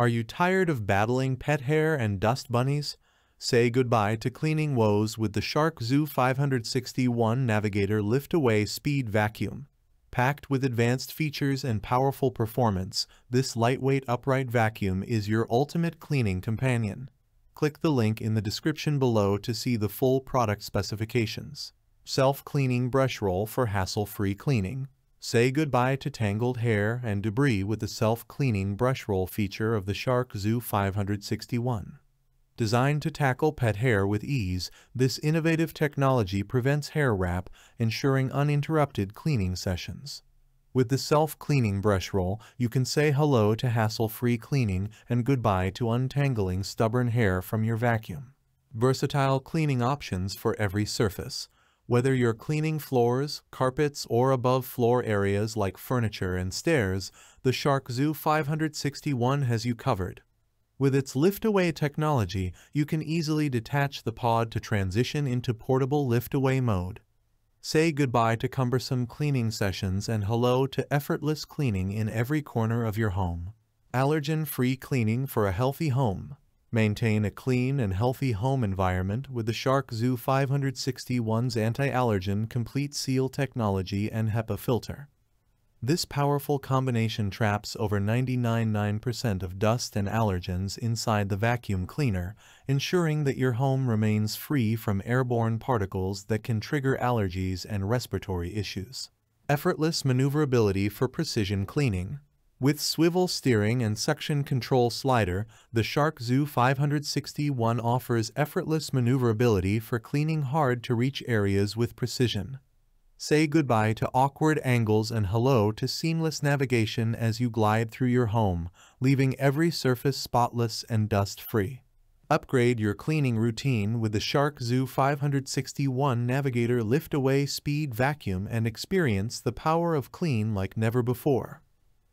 Are you tired of battling pet hair and dust bunnies? Say goodbye to cleaning woes with the Shark ZU561 Navigator Lift-Away Speed Vacuum. Packed with advanced features and powerful performance, this lightweight upright vacuum is your ultimate cleaning companion. Click the link in the description below to see the full product specifications. Self-Cleaning Brushroll for hassle-free cleaning. Say goodbye to tangled hair and debris with the Self-Cleaning Brushroll feature of the Shark ZU561. Designed to tackle pet hair with ease, this innovative technology prevents hair wrap, ensuring uninterrupted cleaning sessions. With the Self-Cleaning Brushroll, you can say hello to hassle-free cleaning and goodbye to untangling stubborn hair from your vacuum. Versatile cleaning options for every surface. Whether you're cleaning floors, carpets, or above-floor areas like furniture and stairs, the Shark ZU561 has you covered. With its lift-away technology, you can easily detach the pod to transition into portable lift-away mode. Say goodbye to cumbersome cleaning sessions and hello to effortless cleaning in every corner of your home. Allergen-free cleaning for a healthy home. Maintain a clean and healthy home environment with the Shark ZU561's anti-allergen complete seal technology and HEPA filter. This powerful combination traps over 99.9% of dust and allergens inside the vacuum cleaner, ensuring that your home remains free from airborne particles that can trigger allergies and respiratory issues. Effortless maneuverability for precision cleaning. With swivel steering and suction control slider, the Shark ZU561 offers effortless maneuverability for cleaning hard-to-reach areas with precision. Say goodbye to awkward angles and hello to seamless navigation as you glide through your home, leaving every surface spotless and dust-free. Upgrade your cleaning routine with the Shark ZU561 Navigator Lift-Away Speed Vacuum and experience the power of clean like never before.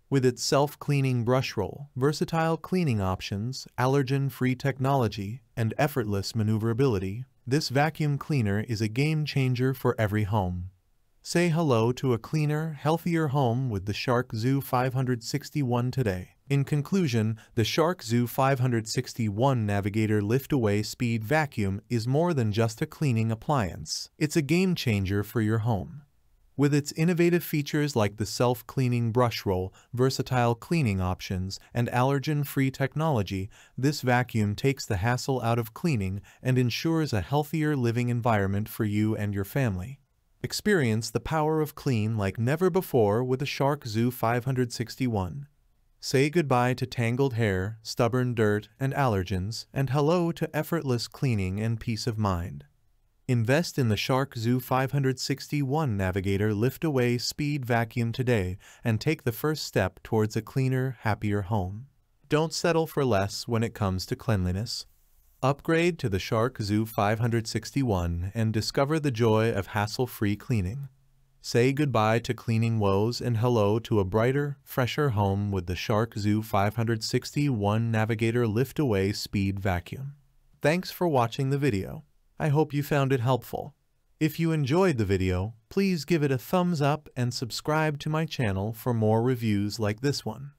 With its self-cleaning brushroll, versatile cleaning options, allergen-free technology, and effortless maneuverability, this vacuum cleaner is a game-changer for every home. Say hello to a cleaner, healthier home with the Shark ZU561 today. In conclusion, the Shark ZU561 Navigator Lift-Away Speed Vacuum is more than just a cleaning appliance. It's a game-changer for your home. With its innovative features like the self-cleaning brushroll, versatile cleaning options, and allergen-free technology, this vacuum takes the hassle out of cleaning and ensures a healthier living environment for you and your family. Experience the power of clean like never before with the Shark ZU561. Say goodbye to tangled hair, stubborn dirt, and allergens, and hello to effortless cleaning and peace of mind. Invest in the Shark ZU561 Navigator Lift-Away Speed Vacuum today and take the first step towards a cleaner, happier home. Don't settle for less when it comes to cleanliness. Upgrade to the Shark ZU561 and discover the joy of hassle-free cleaning. Say goodbye to cleaning woes and hello to a brighter, fresher home with the Shark ZU561 Navigator Lift-Away Speed Vacuum. Thanks for watching the video. I hope you found it helpful. If you enjoyed the video, please give it a thumbs up and subscribe to my channel for more reviews like this one.